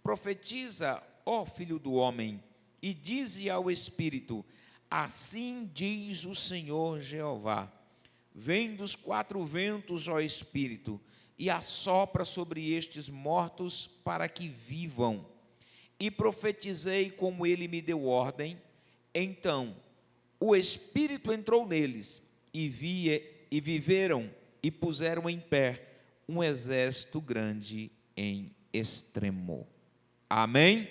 Profetiza, ó filho do homem, e dize ao Espírito: assim diz o Senhor Jeová: vem dos quatro ventos, ó Espírito, e assopra sobre estes mortos para que vivam. E profetizei como ele me deu ordem. Então o Espírito entrou neles, e viveram, e puseram em pé um exército grande em extremo. Amém?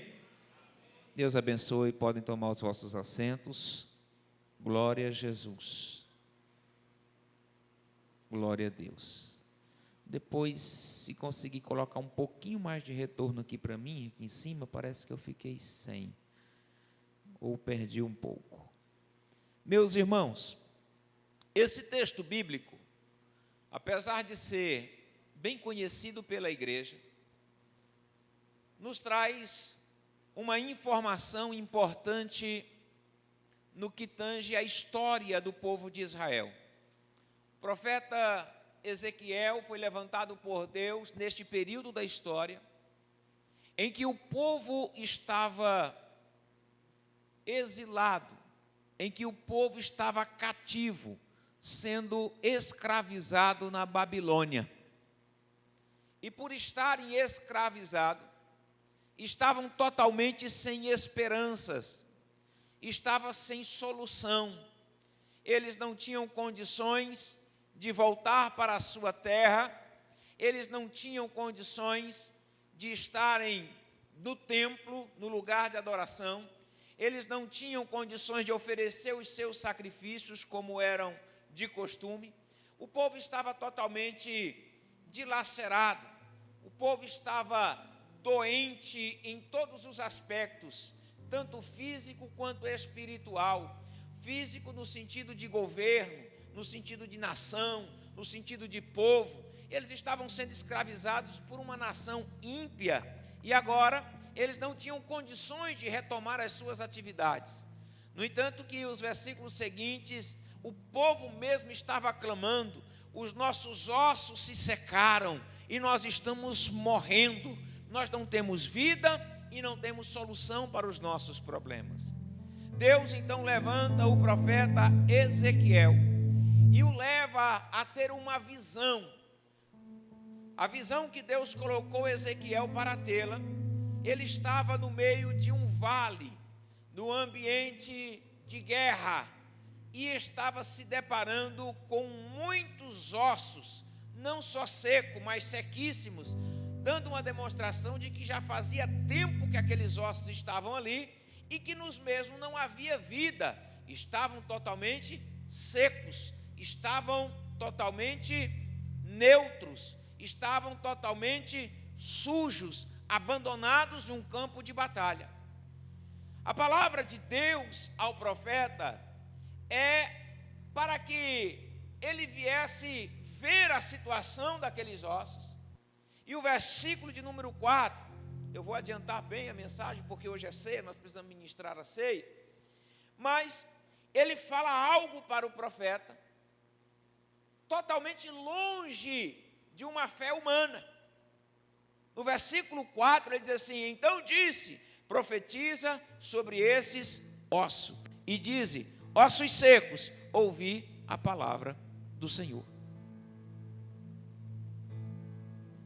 Deus abençoe, podem tomar os vossos assentos. Glória a Jesus. Glória a Deus. Depois, se conseguir colocar um pouquinho mais de retorno aqui para mim, aqui em cima, parece que eu fiquei sem, ou perdi um pouco. Meus irmãos, esse texto bíblico, apesar de ser bem conhecido pela igreja, nos traz uma informação importante no que tange a história do povo de Israel. O profeta Ezequiel foi levantado por Deus neste período da história, em que o povo estava exilado, em que o povo estava cativo, sendo escravizado na Babilônia. E por estarem escravizados, estavam totalmente sem esperanças, estavam sem solução. Eles não tinham condições de voltar para a sua terra, eles não tinham condições de estarem no templo, no lugar de adoração, eles não tinham condições de oferecer os seus sacrifícios como eram de costume. O povo estava totalmente dilacerado, o povo estava doente em todos os aspectos, tanto físico quanto espiritual. Físico no sentido de governo, no sentido de nação, no sentido de povo. Eles estavam sendo escravizados por uma nação ímpia e agora eles não tinham condições de retomar as suas atividades. No entanto, que os versículos seguintes, o povo mesmo estava clamando: os nossos ossos se secaram e nós estamos morrendo. Nós não temos vida e não temos solução para os nossos problemas. Deus então levanta o profeta Ezequiel e o leva a ter uma visão. A visão que Deus colocou Ezequiel para tê-la, ele estava no meio de um vale, no ambiente de guerra, e estava se deparando com muitos ossos, não só secos, mas sequíssimos, dando uma demonstração de que já fazia tempo que aqueles ossos estavam ali e que nos mesmos não havia vida, estavam totalmente secos, estavam totalmente neutros, estavam totalmente sujos, abandonados de um campo de batalha. A palavra de Deus ao profeta é para que ele viesse ver a situação daqueles ossos. E o versículo de número 4, eu vou adiantar bem a mensagem, porque hoje é ceia, nós precisamos ministrar a ceia, mas ele fala algo para o profeta, totalmente longe de uma fé humana. No versículo 4 ele diz assim: então disse, profetiza sobre esses ossos, e dize, ossos secos, ouvi a palavra do Senhor.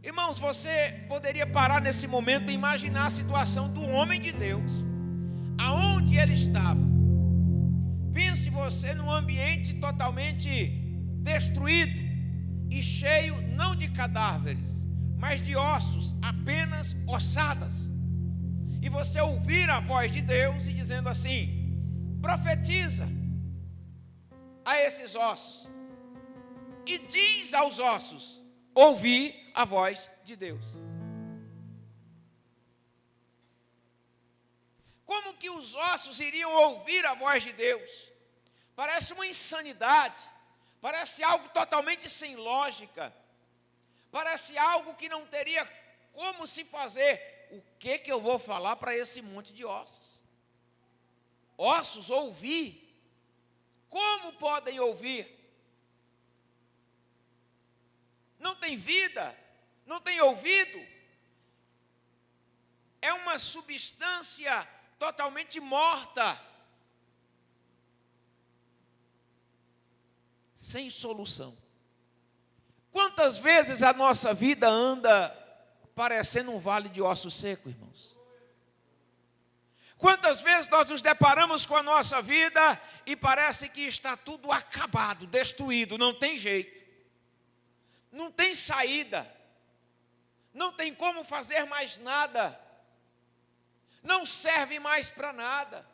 Irmãos, você poderia parar nesse momento e imaginar a situação do homem de Deus, aonde ele estava. Pense você num ambiente totalmente destruído e cheio não de cadáveres, mas de ossos, apenas ossadas. E você ouvir a voz de Deus e dizendo assim: profetiza a esses ossos e diz aos ossos: ouvi a voz de Deus. Como que os ossos iriam ouvir a voz de Deus? Parece uma insanidade, parece algo totalmente sem lógica, parece algo que não teria como se fazer. O que eu vou falar para esse monte de ossos? Ossos ouvir? Como podem ouvir? Não tem vida, não tem ouvido. é uma substância totalmente morta, sem solução. Quantas vezes a nossa vida anda parecendo um vale de ossos secos, irmãos? Quantas vezes nós nos deparamos com a nossa vida e parece que está tudo acabado, destruído, não tem jeito, não tem saída, não tem como fazer mais nada, não serve mais para nada.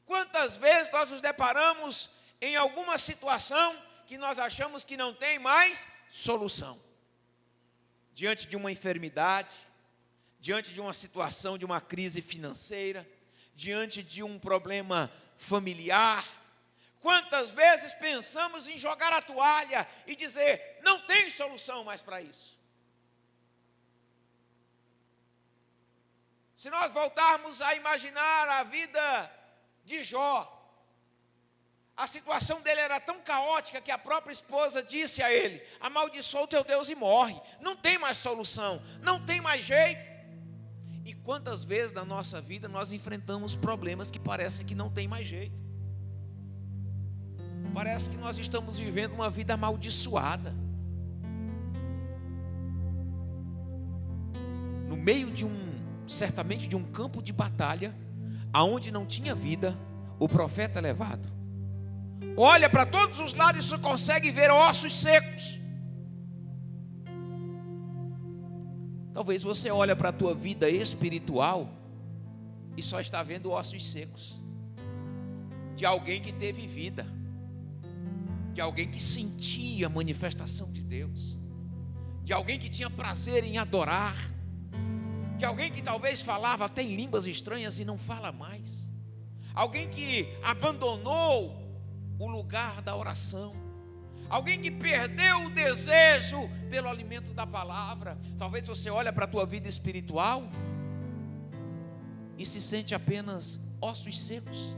Quantas vezes nós nos deparamos em alguma situação que nós achamos que não tem mais solução? Diante de uma enfermidade, diante de uma situação, de uma crise financeira, diante de um problema familiar, quantas vezes pensamos em jogar a toalha e dizer, não tem solução mais para isso? Se nós voltarmos a imaginar a vida de Jó, a situação dele era tão caótica que a própria esposa disse a ele, amaldiçoa o teu Deus e morre, não tem mais solução, não tem mais jeito. E quantas vezes na nossa vida nós enfrentamos problemas que parece que não tem mais jeito. Parece que nós estamos vivendo uma vida amaldiçoada. No meio certamente de um campo de batalha, aonde não tinha vida, o profeta é levado. Olha para todos os lados e só consegue ver ossos secos. Talvez você olhe para a tua vida espiritual e só está vendo ossos secos. De alguém que teve vida. De alguém que sentia a manifestação de Deus. De alguém que tinha prazer em adorar. De alguém que talvez falava até em línguas estranhas e não fala mais. Alguém que abandonou o lugar da oração. Alguém que perdeu o desejo pelo alimento da palavra. Talvez você olhe para a tua vida espiritual e se sente apenas ossos secos,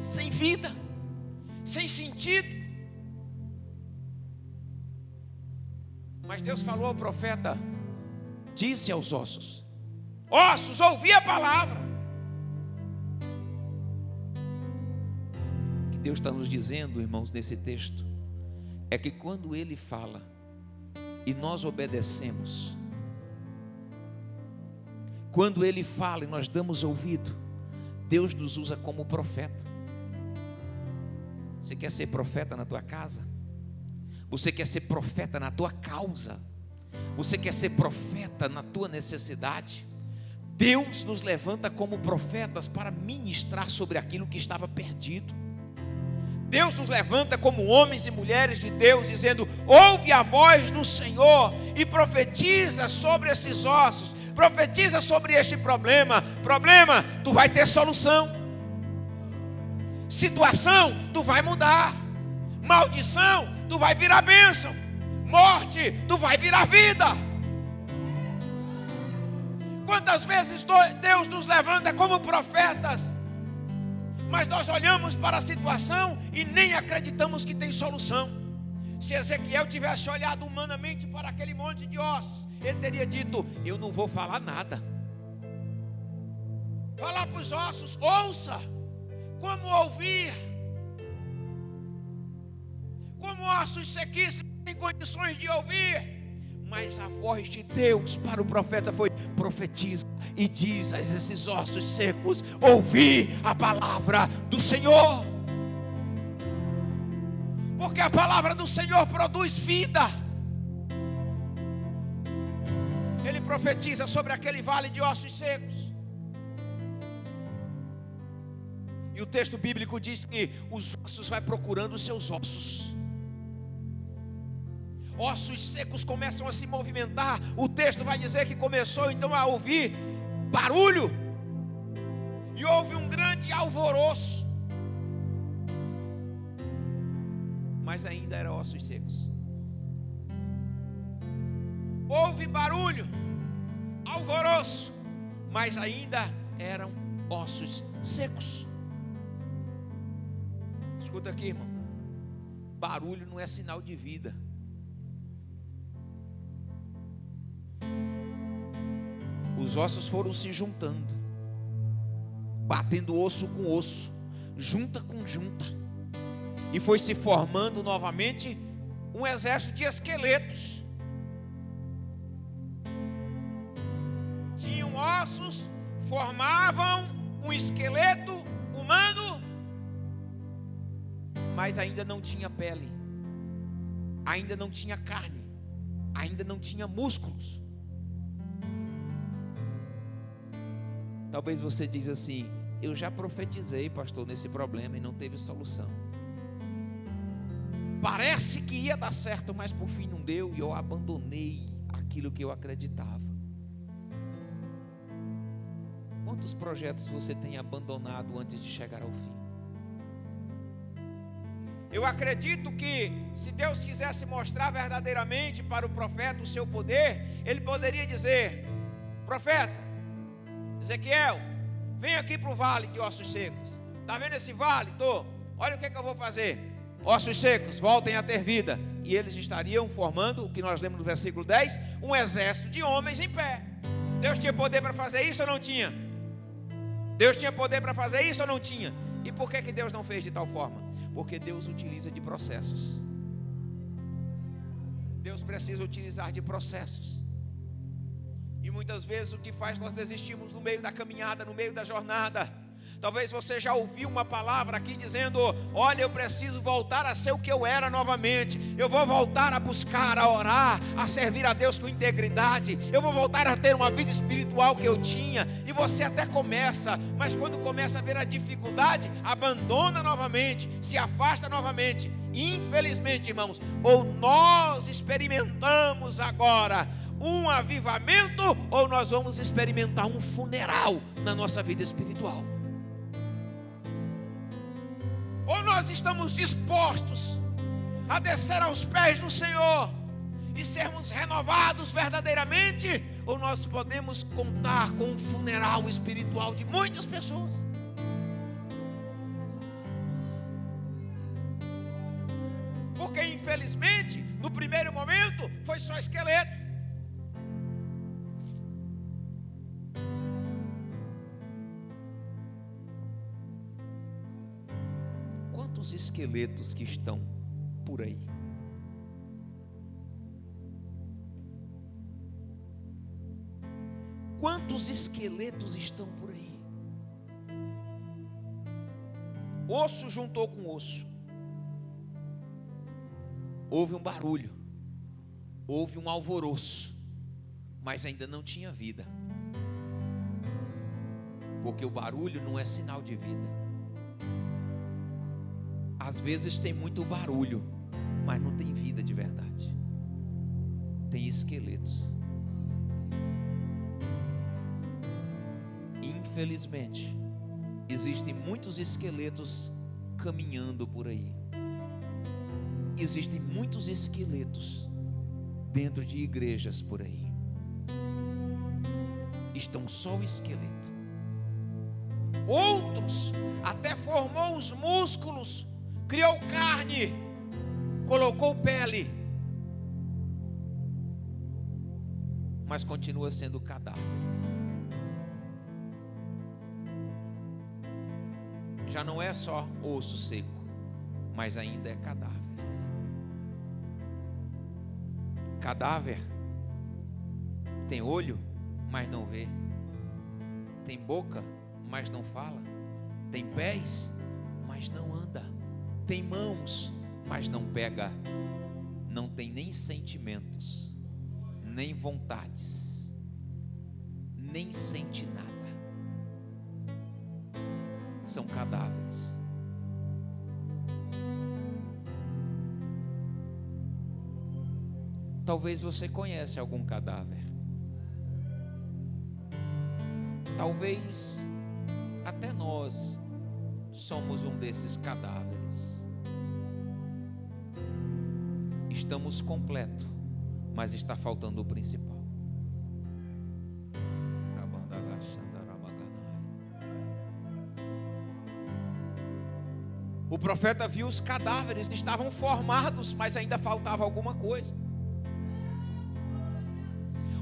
sem vida, sem sentido. Mas Deus falou ao profeta, disse aos ossos, ossos, ouvi a palavra. Deus está nos dizendo, irmãos, nesse texto, é que quando Ele fala e nós obedecemos, quando Ele fala e nós damos ouvido, Deus nos usa como profeta. Você quer ser profeta na tua casa? Você quer ser profeta na tua causa? Você quer ser profeta na tua necessidade? Deus nos levanta como profetas para ministrar sobre aquilo que estava perdido. Deus nos levanta como homens e mulheres de Deus, dizendo, ouve a voz do Senhor e profetiza sobre esses ossos, profetiza sobre este problema, tu vai ter solução, situação, tu vai mudar, maldição, tu vai virar bênção, morte, tu vai virar vida. Quantas vezes Deus nos levanta como profetas, mas nós olhamos para a situação e nem acreditamos que tem solução. Se Ezequiel tivesse olhado humanamente para aquele monte de ossos, ele teria dito, eu não vou falar nada. Falar para os ossos, ouça. Como ouvir? Como ossos sequíssimos têm condições de ouvir? Mas a voz de Deus para o profeta foi, profetiza e diz a esses ossos secos, ouvi a palavra do Senhor. Porque a palavra do Senhor produz vida. Ele profetiza sobre aquele vale de ossos secos. E o texto bíblico diz que os ossos vai procurando os seus ossos. Ossos secos começam a se movimentar. O texto vai dizer que começou então a ouvir barulho. E houve um grande alvoroço. Mas ainda eram ossos secos. Houve barulho, alvoroço, mas ainda eram ossos secos. Escuta aqui, irmão. Barulho não é sinal de vida. os ossos foram se juntando, batendo osso com osso, junta com junta, e foi se formando novamente um exército de esqueletos. Tinham ossos, formavam um esqueleto humano, mas ainda não tinha pele, ainda não tinha carne, ainda não tinha músculos. Talvez você diz assim: eu já profetizei, pastor, nesse problema e não teve solução. Parece que ia dar certo, mas por fim não deu, e eu abandonei aquilo que eu acreditava. Quantos projetos você tem abandonado antes de chegar ao fim? Eu acredito que se Deus quisesse mostrar verdadeiramente para o profeta o seu poder, ele poderia dizer: profeta Ezequiel, vem aqui para o vale de ossos secos. Está vendo esse vale? Estou. Olha o que eu vou fazer. Ossos secos, voltem a ter vida. E eles estariam formando, o que nós lemos no versículo 10, um exército de homens em pé. Deus tinha poder para fazer isso ou não tinha? Deus tinha poder para fazer isso ou não tinha? E por que Deus não fez de tal forma? Porque Deus utiliza de processos. Deus precisa utilizar de processos. E muitas vezes o que faz nós desistimos no meio da caminhada, no meio da jornada. Talvez você já ouviu uma palavra aqui dizendo: olha, eu preciso voltar a ser o que eu era novamente. Eu vou voltar a buscar, a orar, a servir a Deus com integridade. Eu vou voltar a ter uma vida espiritual que eu tinha. E você até começa, mas quando começa a ver a dificuldade, abandona novamente, se afasta novamente. Infelizmente, irmãos, ou nós experimentamos agora um avivamento, ou nós vamos experimentar um funeral na nossa vida espiritual. Ou nós estamos dispostos a descer aos pés do Senhor e sermos renovados verdadeiramente, ou nós podemos contar com um funeral espiritual de muitas pessoas. Porque infelizmente, no primeiro momento, foi só esqueleto. Quantos esqueletos que estão por aí? Quantos esqueletos estão por aí? Osso juntou com osso. Houve um barulho, houve um alvoroço, mas ainda não tinha vida. Porque o barulho não é sinal de vida. Às vezes tem muito barulho, mas não tem vida de verdade. Tem esqueletos. Infelizmente, existem muitos esqueletos caminhando por aí. Existem muitos esqueletos dentro de igrejas por aí. Estão só o esqueleto. Outros até formou os músculos, criou carne, colocou pele, mas continua sendo cadáveres. Já não é só osso seco, mas ainda é cadáveres. Cadáver tem olho, mas não vê. Tem boca, mas não fala. Tem pés, mas não anda. Tem mãos, mas não pega. Não tem nem sentimentos, nem vontades, nem sente nada. São cadáveres. Talvez você conheça algum cadáver. Talvez até nós somos um desses cadáveres. Estamos completos, mas está faltando o principal. O profeta viu os cadáveres, estavam formados, mas ainda faltava alguma coisa.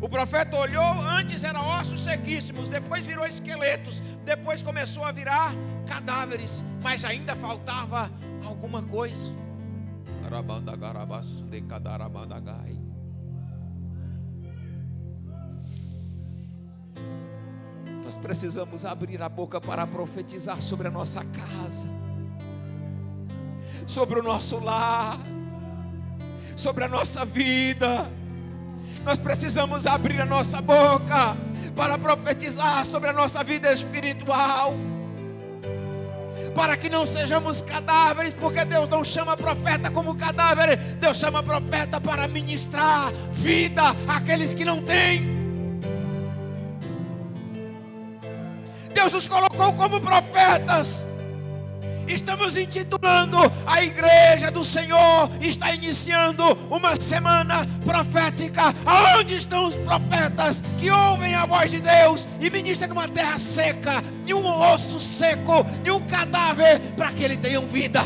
O profeta olhou, antes eram ossos sequíssimos, depois virou esqueletos, depois começou a virar cadáveres, mas ainda faltava alguma coisa. Nós precisamos abrir a boca para profetizar sobre a nossa casa, sobre o nosso lar, sobre a nossa vida. Nós precisamos abrir a nossa boca para profetizar sobre a nossa vida espiritual, para que não sejamos cadáveres, porque Deus não chama profeta como cadáver, Deus chama profeta para ministrar vida àqueles que não têm. Deus nos colocou como profetas. Estamos intitulando a igreja do Senhor, está iniciando uma semana profética. Aonde estão os profetas que ouvem a voz de Deus e ministram numa terra seca, em um osso seco, em um cadáver, para que ele tenha vida?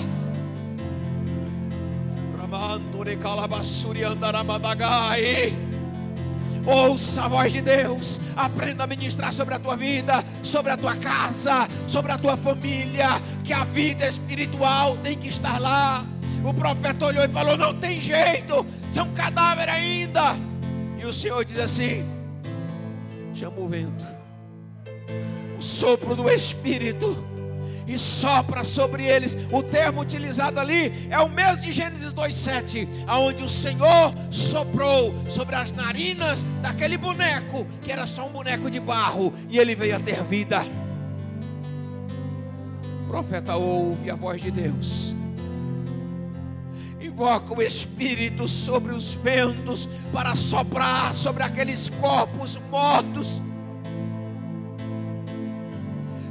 Ouça a voz de Deus, aprenda a ministrar sobre a tua vida, sobre a tua casa, sobre a tua família, que a vida espiritual tem que estar lá. O profeta olhou e falou: não tem jeito, são cadáver ainda. E o Senhor diz assim: chama o vento, o sopro do Espírito, e sopra sobre eles. O termo utilizado ali é o mesmo de Gênesis 2:7, aonde o Senhor soprou sobre as narinas daquele boneco, que era só um boneco de barro, e ele veio a ter vida. O profeta ouve a voz de Deus, invoca o Espírito sobre os ventos, para soprar sobre aqueles corpos mortos.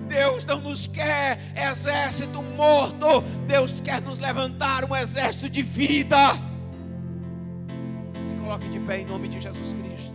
Deus não nos quer exército morto, Deus quer nos levantar um exército de vida. Se coloque de pé em nome de Jesus Cristo.